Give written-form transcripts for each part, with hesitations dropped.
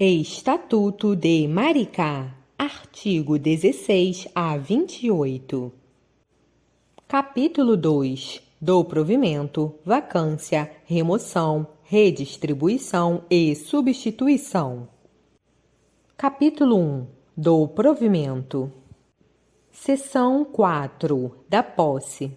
Estatuto de Maricá, artigo 16 a 28. Capítulo 2. Do provimento, vacância, remoção, redistribuição e substituição. Capítulo 1. Do provimento. Seção 4. Da posse.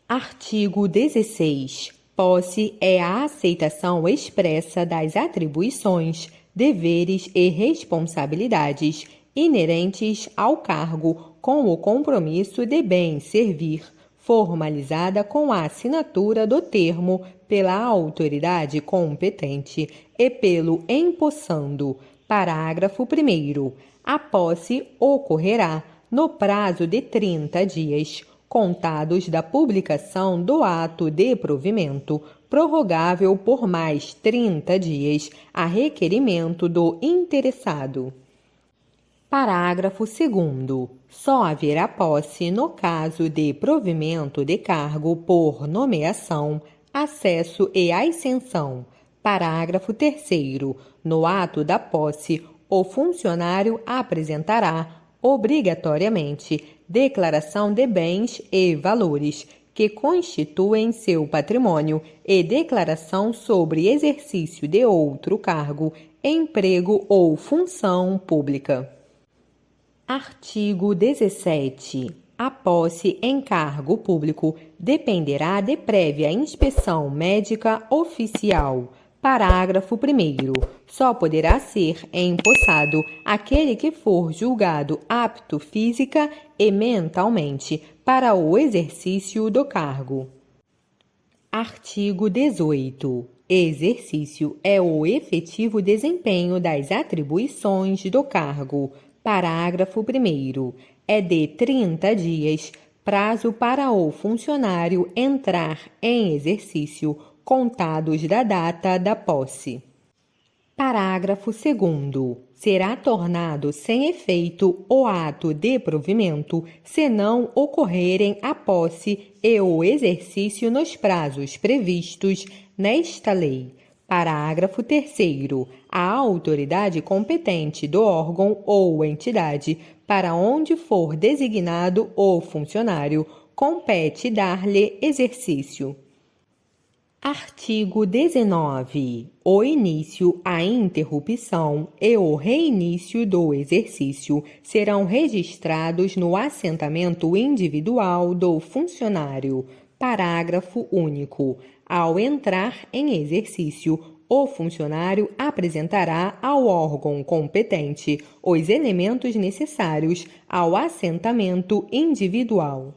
Artigo 16. Posse é a aceitação expressa das atribuições, deveres e responsabilidades inerentes ao cargo com o compromisso de bem servir, formalizada com a assinatura do termo pela autoridade competente e pelo empossando. Parágrafo 1º. A posse ocorrerá no prazo de 30 dias, contados da publicação do ato de provimento, prorrogável por mais 30 dias, a requerimento do interessado. Parágrafo 2º. Só haverá posse no caso de provimento de cargo por nomeação, acesso e ascensão. Parágrafo 3º. No ato da posse, o funcionário apresentará, obrigatoriamente, declaração de bens e valores que constituem seu patrimônio e declaração sobre exercício de outro cargo, emprego ou função pública. Artigo 17. A posse em cargo público dependerá de prévia inspeção médica oficial. Parágrafo 1º. Só poderá ser empossado aquele que for julgado apto física e mentalmente para o exercício do cargo. Artigo 18. Exercício é o efetivo desempenho das atribuições do cargo. Parágrafo 1º. É de 30 dias, prazo para o funcionário entrar em exercício, contados da data da posse. Parágrafo 2º. Será tornado sem efeito o ato de provimento se não ocorrerem a posse e o exercício nos prazos previstos nesta lei. Parágrafo 3º. A autoridade competente do órgão ou entidade para onde for designado o funcionário compete dar-lhe exercício. Artigo 19. O início, a interrupção e o reinício do exercício serão registrados no assentamento individual do funcionário. Parágrafo único. Ao entrar em exercício, o funcionário apresentará ao órgão competente os elementos necessários ao assentamento individual.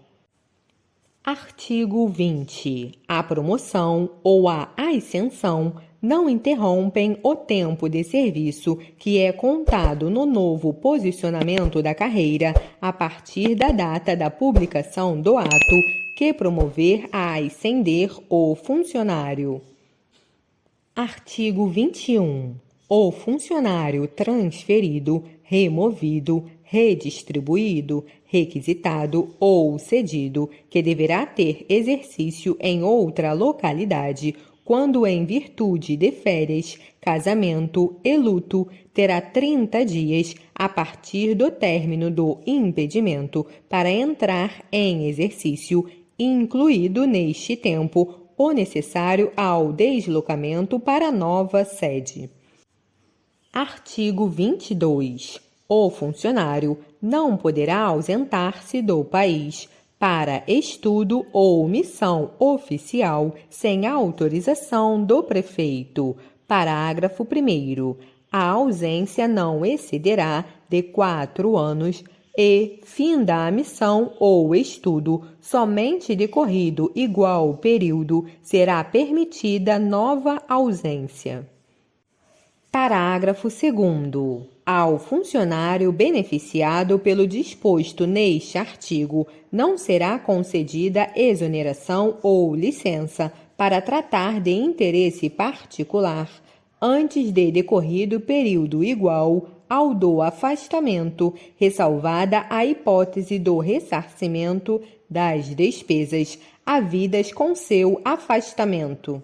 Artigo 20. A promoção ou a ascensão não interrompem o tempo de serviço que é contado no novo posicionamento da carreira a partir da data da publicação do ato que promover a ascender o funcionário. Artigo 21. O funcionário transferido, removido, redistribuído, requisitado ou cedido, que deverá ter exercício em outra localidade, quando em virtude de férias, casamento e luto, terá 30 dias a partir do término do impedimento para entrar em exercício, incluído neste tempo o necessário ao deslocamento para nova sede. Artigo 22. O funcionário não poderá ausentar-se do país para estudo ou missão oficial sem autorização do prefeito. Parágrafo 1º. A ausência não excederá de 4 anos e, finda a missão ou estudo, somente decorrido igual período, será permitida nova ausência. Parágrafo 2º. Ao funcionário beneficiado pelo disposto neste artigo, não será concedida exoneração ou licença para tratar de interesse particular, antes de decorrido período igual ao do afastamento, ressalvada a hipótese do ressarcimento das despesas havidas com seu afastamento.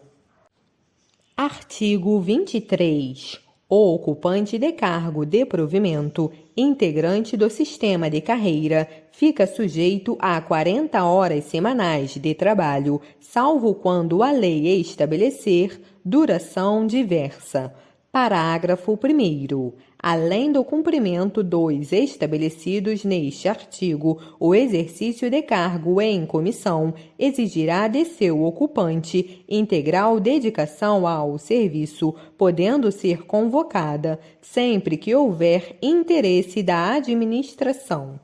Artigo 23. O ocupante de cargo de provimento, integrante do sistema de carreira, fica sujeito a 40 horas semanais de trabalho, salvo quando a lei estabelecer duração diversa. Parágrafo 1º. Além do cumprimento dos estabelecidos neste artigo, o exercício de cargo em comissão exigirá de seu ocupante integral dedicação ao serviço, podendo ser convocada sempre que houver interesse da administração.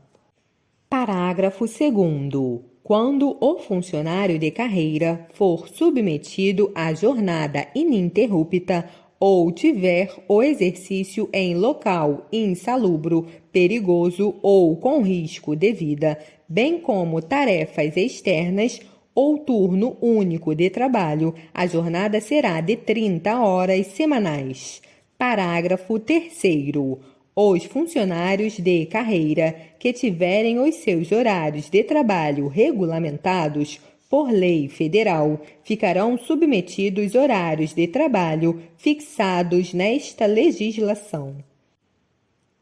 Parágrafo 2º. Quando o funcionário de carreira for submetido à jornada ininterrupta ou tiver o exercício em local insalubro, perigoso ou com risco de vida, bem como tarefas externas ou turno único de trabalho, a jornada será de 30 horas semanais. Parágrafo 3º. Os funcionários de carreira que tiverem os seus horários de trabalho regulamentados por lei federal, ficarão submetidos horários de trabalho fixados nesta legislação.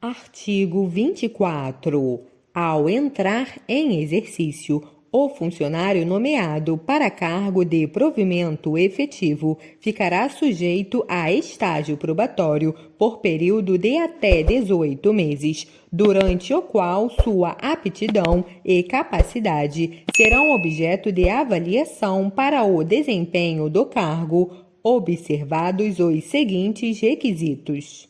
Artigo 24. Ao entrar em exercício, o funcionário nomeado para cargo de provimento efetivo ficará sujeito a estágio probatório por período de até 18 meses, durante o qual sua aptidão e capacidade serão objeto de avaliação para o desempenho do cargo, observados os seguintes requisitos.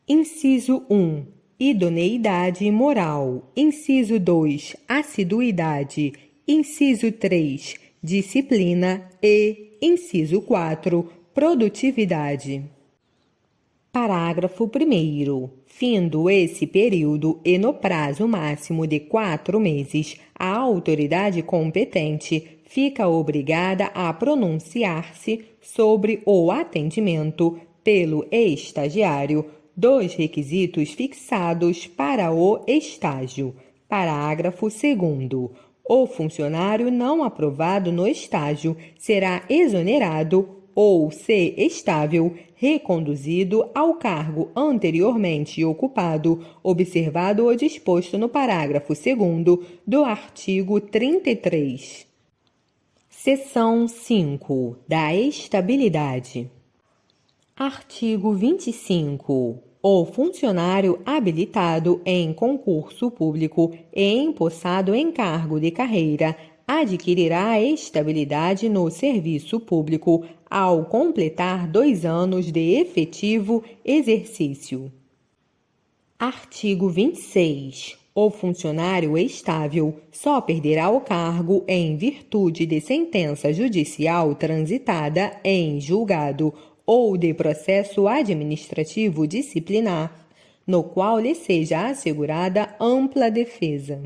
Inciso 1. Idoneidade moral. Inciso 2. Assiduidade. Inciso 3. Disciplina. E, inciso 4. Produtividade. Parágrafo 1º. Findo esse período e no prazo máximo de 4 meses, a autoridade competente fica obrigada a pronunciar-se sobre o atendimento pelo estagiário dos requisitos fixados para o estágio. Parágrafo 2º. O funcionário não aprovado no estágio será exonerado ou, se estável, reconduzido ao cargo anteriormente ocupado, observado o disposto no parágrafo 2º do artigo 33. Seção 5. Da estabilidade. Artigo 25. O funcionário habilitado em concurso público e empossado em cargo de carreira adquirirá estabilidade no serviço público ao completar 2 anos de efetivo exercício. Artigo 26. O funcionário estável só perderá o cargo em virtude de sentença judicial transitada em julgado ou de processo administrativo disciplinar, no qual lhe seja assegurada ampla defesa.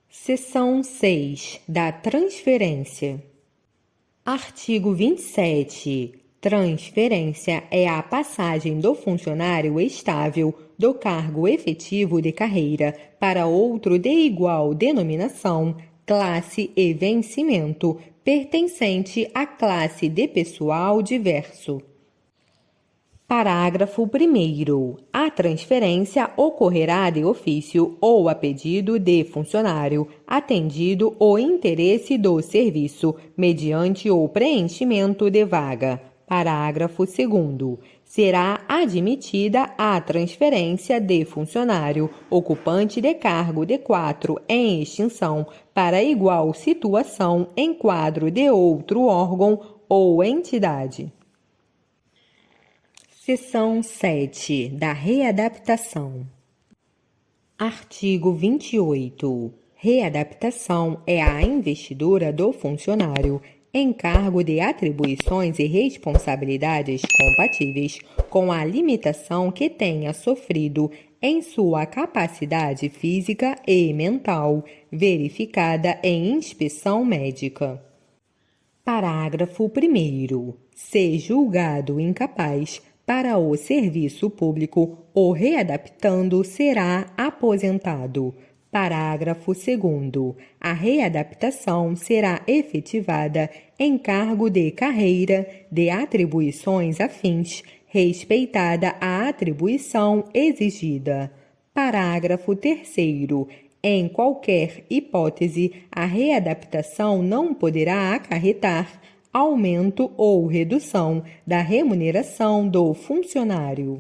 Seção 6. Da transferência. Artigo 27. Transferência é a passagem do funcionário estável do cargo efetivo de carreira para outro de igual denominação, classe e vencimento, pertencente à classe de pessoal diverso. Parágrafo 1º. A transferência ocorrerá de ofício ou a pedido de funcionário, atendido o interesse do serviço, mediante o preenchimento de vaga. Parágrafo 2º. Será admitida a transferência de funcionário, ocupante de cargo de 4 em extinção, para igual situação em quadro de outro órgão ou entidade. Seção 7. Da readaptação. Artigo 28. Readaptação é a investidura do funcionário em cargo de atribuições e responsabilidades compatíveis com a limitação que tenha sofrido em sua capacidade física e mental, verificada em inspeção médica. Parágrafo 1º. Se julgado incapaz para o serviço público, o readaptando será aposentado. Parágrafo 2º. A readaptação será efetivada em cargo de carreira de atribuições afins, respeitada a atribuição exigida. Parágrafo 3º. Em qualquer hipótese, a readaptação não poderá acarretar aumento ou redução da remuneração do funcionário.